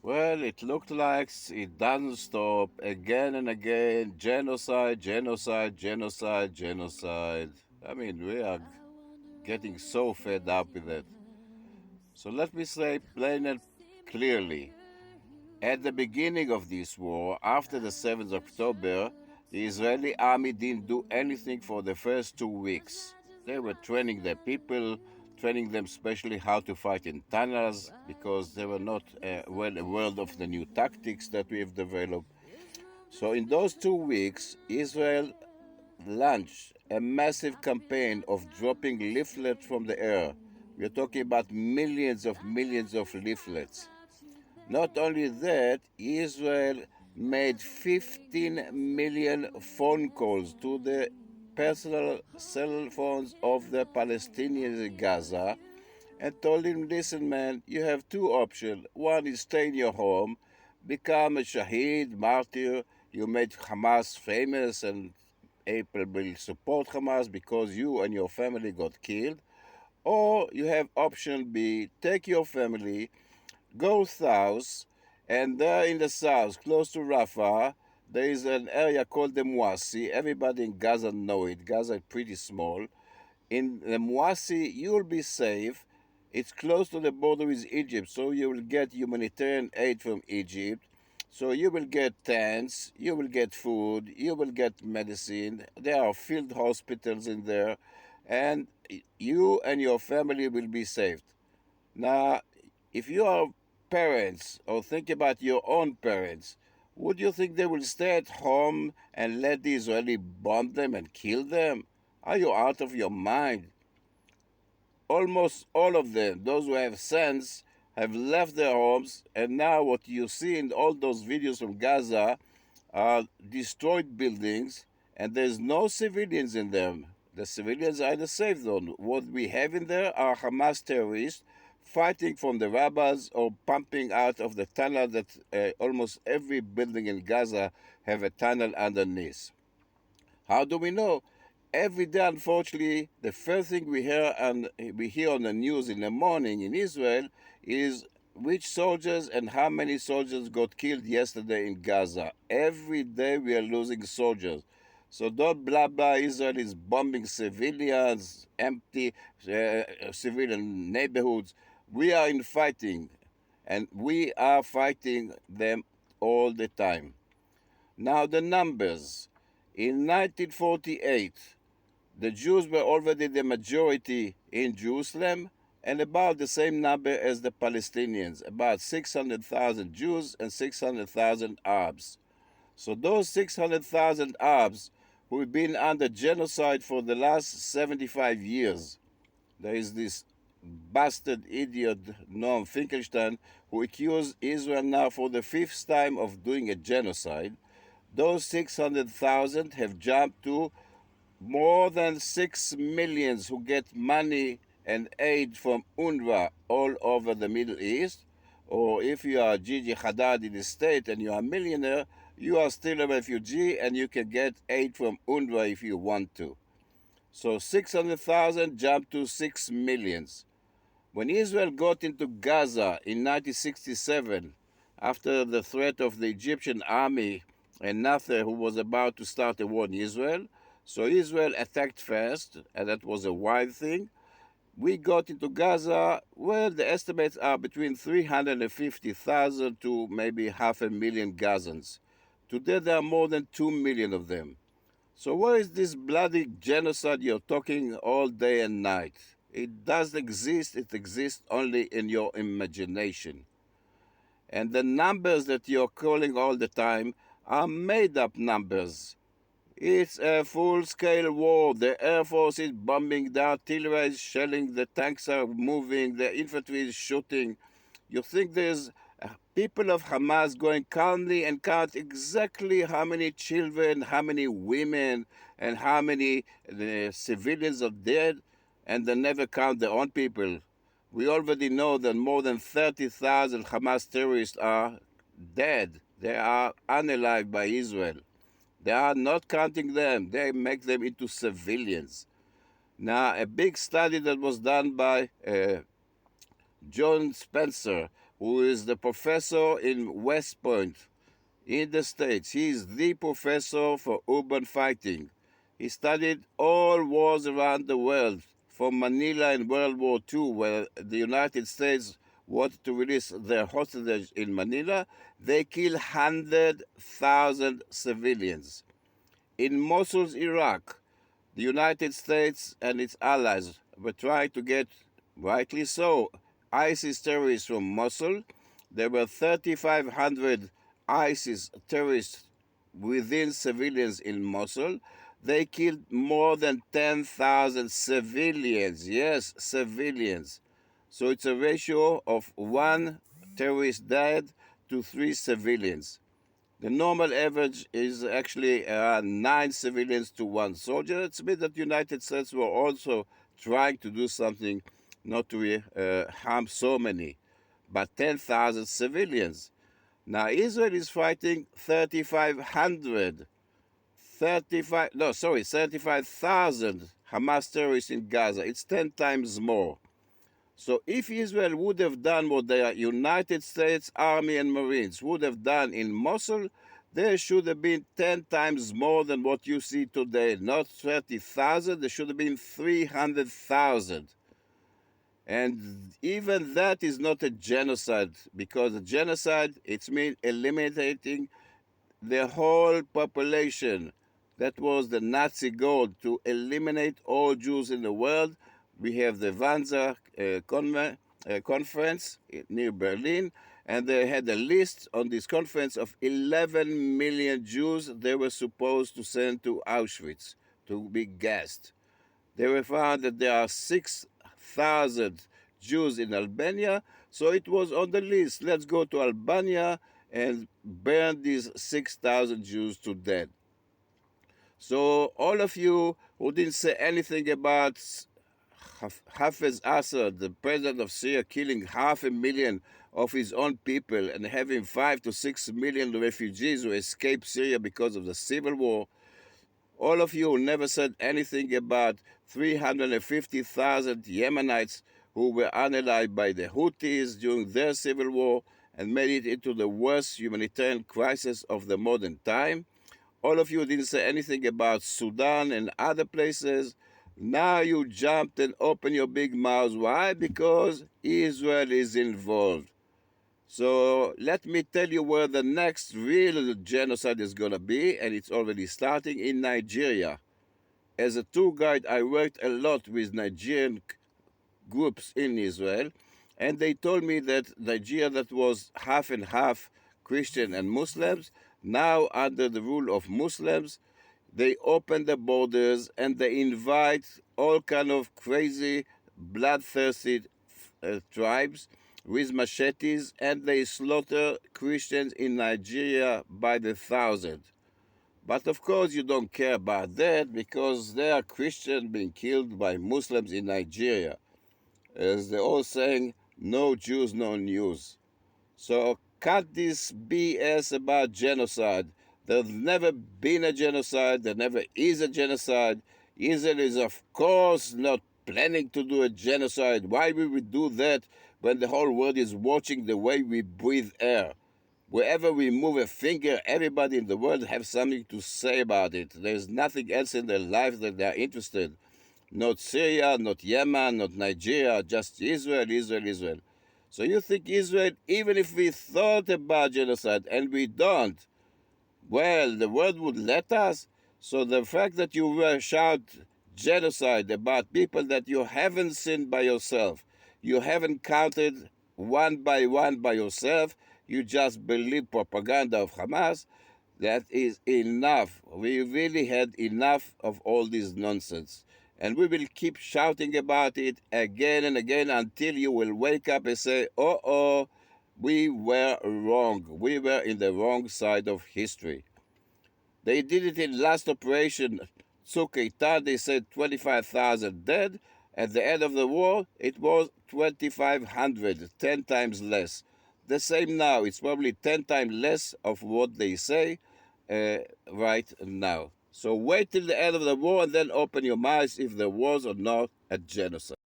Well, it looked like it doesn't stop again and again. Genocide, genocide, genocide, genocide. I mean, we are getting so fed up with it. So let me say plain and clearly. At the beginning of this war, after the 7th of October, the Israeli army didn't do anything for the first 2 weeks. They were training their people, training them especially how to fight in tunnels because they were not well aware of the new tactics that we have developed. So, in those 2 weeks, Israel launched a massive campaign of dropping leaflets from the air. We are talking about millions of leaflets. Not only that, Israel made 15 million phone calls to the personal cell phones of the Palestinians in Gaza and told him, listen, man, you have two options. One is stay in your home, become a shaheed, martyr. You made Hamas famous and April will support Hamas because you and your family got killed. Or you have option B, take your family, go south, and there in the south, close to Rafah, there is an area called the Muasi. Everybody in Gaza know it. Gaza is pretty small. In the Muasi, you'll be safe. It's close to the border with Egypt, so you will get humanitarian aid from Egypt. So you will get tents, you will get food, you will get medicine. There are field hospitals in there, and you and your family will be saved. Now, if you are parents or think about your own parents, would you think they will stay at home and let the Israeli bomb them and kill them? Are you out of your mind? Almost all of them, those who have sense, have left their homes, and now what you see in all those videos from Gaza are destroyed buildings, and there's no civilians in them. The civilians are in the safe zone. What we have in there are Hamas terrorists fighting from the rabbis or pumping out of the tunnel that almost every building in Gaza have a tunnel underneath. How do we know? Every day, unfortunately, the first thing we hear on the news in the morning in Israel is which soldiers and how many soldiers got killed yesterday in Gaza. Every day we are losing soldiers. So don't blah blah. Israel is bombing civilians, empty civilian neighborhoods. We are in fighting, and we are fighting them all the time. Now the numbers. In 1948, the Jews were already the majority in Jerusalem and about the same number as the Palestinians, about 600,000 Jews and 600,000 Arabs. So those 600,000 Arabs who have been under genocide for the last 75 years, there is this bastard idiot Noam Finkelstein who accused Israel now for the fifth time of doing a genocide. Those 600,000 have jumped to more than 6 million who get money and aid from UNRWA all over the Middle East. Or if you are Gigi Haddad in the state and you are a millionaire, you are still a refugee and you can get aid from UNRWA if you want to. So 600,000 jumped to 6 millions. When Israel got into Gaza in 1967, after the threat of the Egyptian army and Nasser, who was about to start a war in Israel, so Israel attacked first, and that was a wild thing. We got into Gaza, well, the estimates are between 350,000 to maybe 500,000 Gazans. Today there are more than 2 million of them. So where is this bloody genocide you're talking all day and night? It does exist, it exists only in your imagination. And the numbers that you're calling all the time are made up numbers. It's a full-scale war. The Air Force is bombing, the artillery is shelling, the tanks are moving, the infantry is shooting. You think there's people of Hamas going calmly and count exactly how many children, how many women, and how many civilians are dead, and they never count their own people. We already know that more than 30,000 Hamas terrorists are dead. They are unalived by Israel. They are not counting them. They make them into civilians. Now, a big study that was done by John Spencer, who is the professor in West Point in the States. He is the professor for urban fighting. He studied all wars around the world, from Manila in World War II, where the United States wanted to release their hostages in Manila. They killed 100,000 civilians. In Mosul, Iraq, the United States and its allies were trying to get, rightly so, ISIS terrorists from Mosul. There were 3,500 ISIS terrorists within civilians in Mosul. They killed more than 10,000 civilians. Yes, civilians. So it's a ratio of 1 terrorist dead to 3 civilians. The normal average is actually 9 civilians to 1 soldier. It's means that the United States were also trying to do something not to harm so many, but 10,000 civilians. Now Israel is fighting 35,000 Hamas terrorists in Gaza. It's 10 times more. So if Israel would have done what the United States Army and Marines would have done in Mosul, there should have been 10 times more than what you see today. Not 30,000, there should have been 300,000. And even that is not a genocide, because a genocide, it means eliminating the whole population. That was the Nazi goal, to eliminate all Jews in the world. We have the Wannsee conference near Berlin, and they had a list on this conference of 11 million Jews they were supposed to send to Auschwitz to be gassed. They were found that there are 6,000 Jews in Albania, so it was on the list. Let's go to Albania and burn these 6,000 Jews to death. So all of you who didn't say anything about Hafez Assad, the president of Syria, killing 500,000 of his own people and having 5 to 6 million refugees who escaped Syria because of the civil war, all of you who never said anything about 350,000 Yemenites who were unallied by the Houthis during their civil war and made it into the worst humanitarian crisis of the modern time. All of you didn't say anything about Sudan and other places. Now you jumped and opened your big mouths. Why? Because Israel is involved. So let me tell you where the next real genocide is going to be, and it's already starting in Nigeria. As a tour guide, I worked a lot with Nigerian groups in Israel, and they told me that Nigeria, that was half and half Christian and Muslims, now under the rule of Muslims, they open the borders and they invite all kind of crazy, bloodthirsty tribes with machetes, and they slaughter Christians in Nigeria by the thousand. But of course you don't care about that, because there are Christians being killed by Muslims in Nigeria. As they're all saying, no Jews, no news. So cut this BS about genocide. There's never been a genocide. There never is a genocide. Israel is, of course, not planning to do a genocide. Why would we do that when the whole world is watching the way we breathe air? Wherever we move a finger, everybody in the world has something to say about it. There's nothing else in their life that they're interested. Not Syria, not Yemen, not Nigeria, just Israel, Israel, Israel. So you think Israel, even if we thought about genocide, and we don't, well, the world would let us? So the fact that you shout genocide about people that you haven't seen by yourself, you haven't counted one by yourself, you just believe propaganda of Hamas, that is enough. We really had enough of all this nonsense. And we will keep shouting about it again and again until you will wake up and say, oh, we were wrong. We were in the wrong side of history. They did it in last operation, Tzuk Eitan. They said 25,000 dead. At the end of the war, it was 2,500, 10 times less. The same now. It's probably 10 times less of what they say right now. So wait till the end of the war and then open your minds if there was or not a genocide.